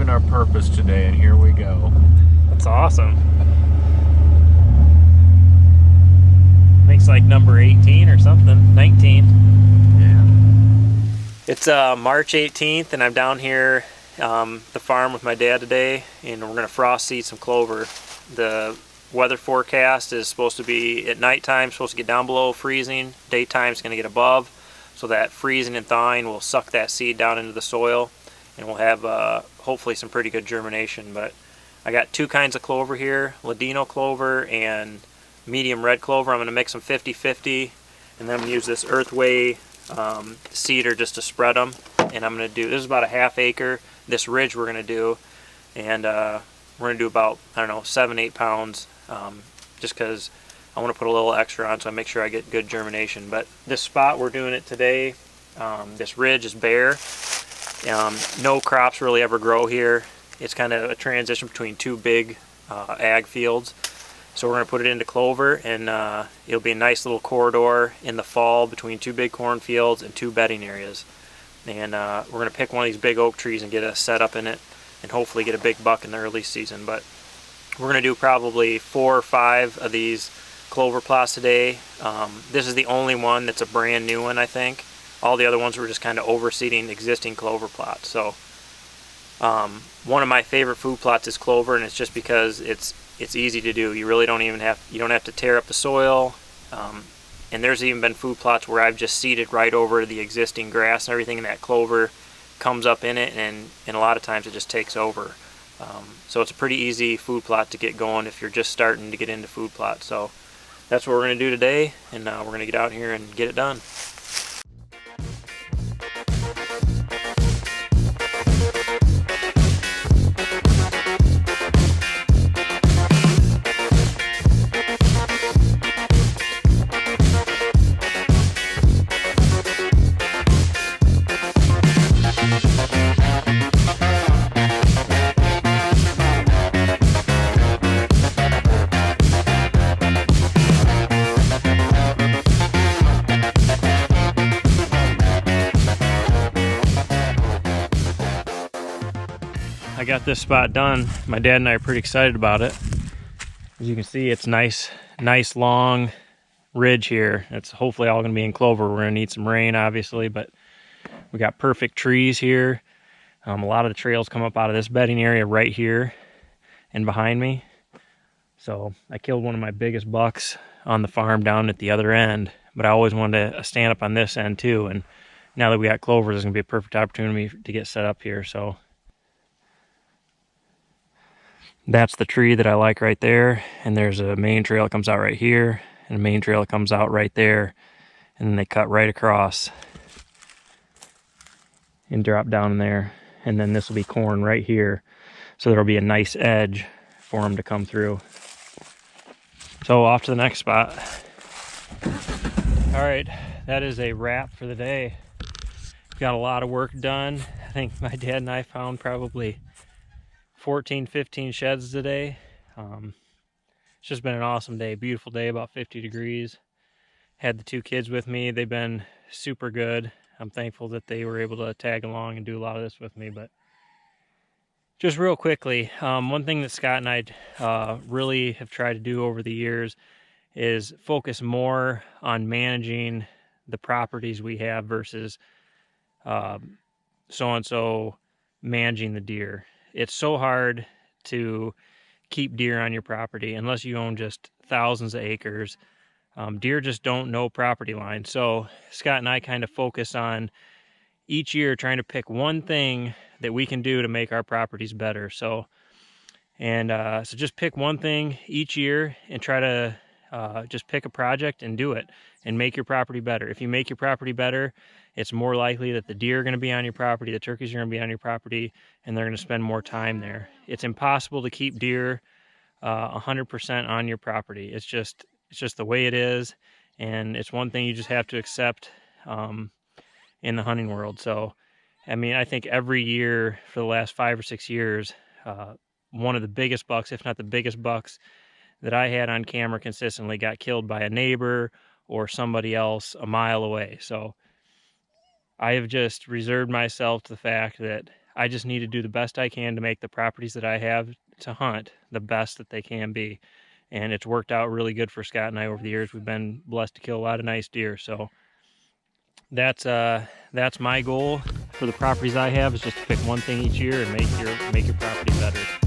serving our purpose today, and here we go. That's awesome. I think it's like number 18 or something. 19. Yeah. It's March 18th, and I'm down here the farm with my dad today, and we're gonna frost seed some clover. The weather forecast is supposed to be at nighttime supposed to get down below freezing. Daytime is gonna get above, so that freezing and thawing will suck that seed down into the soil, and we'll have hopefully some pretty good germination. But I got two kinds of clover here, Ladino clover and medium red clover. I'm gonna mix them 50-50, and then I'm gonna use this Earthway seeder just to spread them. And I'm gonna do, this is about a half acre, this ridge we're gonna do, and we're gonna do about, I don't know, 7-8 pounds, just because I want to put a little extra on so I make sure I get good germination. But this spot we're doing it today, this ridge is bare. No crops really ever grow here. It's kind of a transition between two big ag fields. So we're going to put it into clover, and it'll be a nice little corridor in the fall between two big cornfields and two bedding areas. And we're going to pick one of these big oak trees and get a setup in it, and hopefully get a big buck in the early season. But we're going to do probably 4 or 5 of these clover plots today. This is the only one that's a brand new one, I think. All the other ones were just kind of overseeding existing clover plots. So one of my favorite food plots is clover, and it's just because it's easy to do. You really don't even have to tear up the soil. And there's even been food plots where I've just seeded right over the existing grass and everything, and that clover comes up in it, and a lot of times it just takes over. So it's a pretty easy food plot to get going if you're just starting to get into food plots. So that's what we're going to do today, and we're going to get out here and get it done. I got this spot done. My dad and I are pretty excited about it. As you can see, it's nice long ridge here. It's hopefully all gonna be in clover. We're gonna need some rain, obviously, but we got perfect trees here. A lot of the trails come up out of this bedding area right here and behind me. So I killed one of my biggest bucks on the farm down at the other end, but I always wanted to stand up on this end too. And now that we got clover, there's gonna be a perfect opportunity to get set up here. So that's the tree that I like right there, and there's a main trail that comes out right here, and a main trail that comes out right there, and then they cut right across and drop down in there, and then this will be corn right here, so there'll be a nice edge for them to come through. So off to the next spot. All right, that is a wrap for the day. Got a lot of work done. I think my dad and I found probably 14-15 sheds today. It's just been an awesome day, beautiful day, about 50 degrees. Had the 2 kids with me. They've been super good. I'm thankful that they were able to tag along and do a lot of this with me. But just real quickly, one thing that Scott and I really have tried to do over the years is focus more on managing the properties we have versus so-and-so managing the deer. It's so hard to keep deer on your property unless you own just thousands of acres. Deer just don't know property lines. So Scott and I kind of focus on each year trying to pick one thing that we can do to make our properties better. So just pick one thing each year and try to just pick a project and do it and make your property better. If you make your property better, it's more likely that the deer are going to be on your property, the turkeys are going to be on your property, and they're going to spend more time there. It's impossible to keep deer 100% on your property. It's just the way it is, and it's one thing you just have to accept in the hunting world. So, I mean, I think every year for the last 5 or 6 years, one of the biggest bucks, if not the biggest bucks that I had on camera consistently got killed by a neighbor or somebody else a mile away. So I have just reserved myself to the fact that I just need to do the best I can to make the properties that I have to hunt the best that they can be. And it's worked out really good for Scott and I over the years. We've been blessed to kill a lot of nice deer. So that's my goal for the properties I have, is just to pick one thing each year and make your property better.